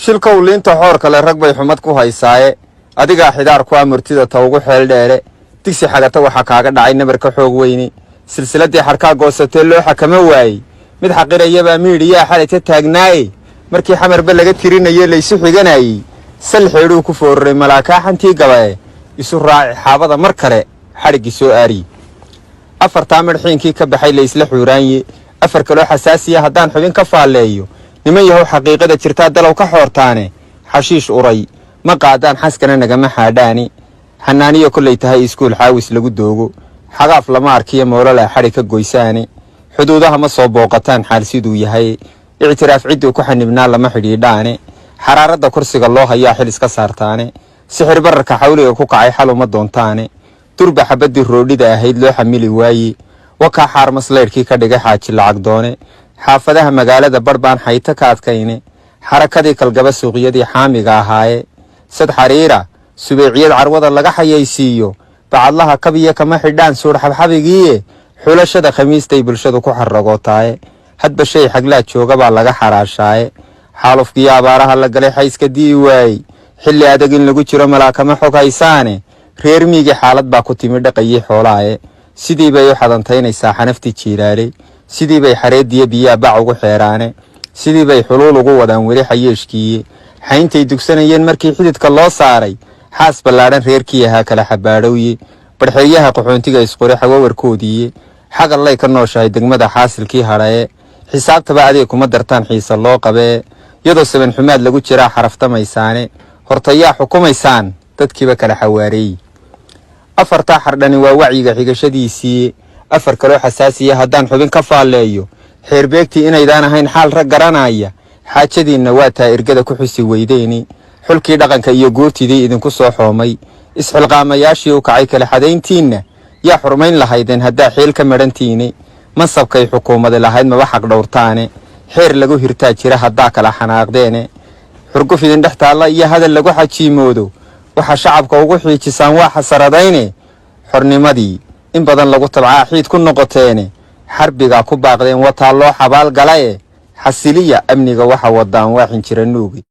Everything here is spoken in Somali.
shilka uliinta xoorka le rag bay xumad ku haysaaye adiga xidaar ku amurtida tawgu xeel dheere digsi xagata waxa kaaga dhacay nabarka xoog weyni silsiladii xarka goosatay loo xakama waayay mid xaqirayaba miiriya xalayta taagnaaye markii xamarba laga tirinayo laysu xiganayay sal xeeru ku fooray malaaka xantii gabaye isu raaci xaabada mar kale xarigi soo aari afarta marxiinkii ka baxay la isla xuuraanyi afar kale xasaasiya hadaan xubin ka faaleeyo niman yahow xaqiiqada jirta dalow ka xoortaane xashiish uray ma qaadaan xaskana nagama xaadhaani xanaaniyo kulay tahay iskuul xaawis lagu doogo xagaaf lama arkiyo moolala xari ka goysaane xuduudaha ma soo booqataan xaal siduu yahay ictiraaf ciddu ku xanibnaa lama xidhiidhaane xaraarada kursiga loo hayaa xil iska saartaane sixir bararka xawliga ku kacay xal uma doontaane durba xabadii roodhida ahayd loo xamili waaye wakaa xaar masleerkii ka dhigay xaaji lacag doone xaafadaha magaalada barbaan xayta ka adkayne xarakadii kalgaba suuqyadii xaamiga ahaaye sad xariira subeeciyad carwada laga xayaysiiyo bacadlaha kabiya kama xidhaan suur xabxabigiiye xulashada khamiistay bulshadu ku xaragootaye hadba shay xaglaa jooga baa laga xaraashaaye xaalufkii abaaraha la galay xayska dii waay xilli adag in lagu jiro malaakama xog haysaane reer miigi xaalad baa ku timi dhaqayay xoolaaye sidii bay u xadantaynaysaa xanaftii jiilaalay sidii bay xareediyo biyaa bac ugu xeeraane sidii bay xuluul ugu wadaan weli xayeeshkiiye xayntay dugsanayeen markii xididka loo saaray xaas ballaadhan reerkii ahaa kala xabaadhowye barxeeyaha qaxoontiga isqori xawawarkoodiiye xaqallay ka nooshahay degmada xaasilkii hadhaye xisaabtaba adeeg kuma dartaan xiisa loo qabee iyadoo saban xumaad lagu jiraa xaraftamaysaane hortayaa xukumaysaan dadkiiba kala xawaareeyey afarta xardhani waa wacyiga xigashadiisii afar kaloo xasaasiya haddaan xubin ka faaleeyo xeerbeegtii inaydaan ahayn xaal rag garanaya xaajadiinna waa taa ergada ku xusi weydeyni xulkii dhaqanka iyo goortidii idinku soo xoomay isxilqaamayaashii u kacay kala xadayntiinna yaa xurmayn lahaydeen haddaa xiil ka madhantiini mansabkay xukuumadi lahayd maba xaq dhowrtaane xeer lagu hirtaa jira haddaa kala xanaaqdeene xurguf idin dhex taalla iyo hadal lagu xajiimoodo waxa shacabka ugu xiijisaan waa xasaradayne xornimadii in badan lagu tabcaa xiid ku noqoteene xarbiga ku baaqdeen wataa loo xabaal galaye xasiliya amniga waxa wadaan waaxin jira nuugi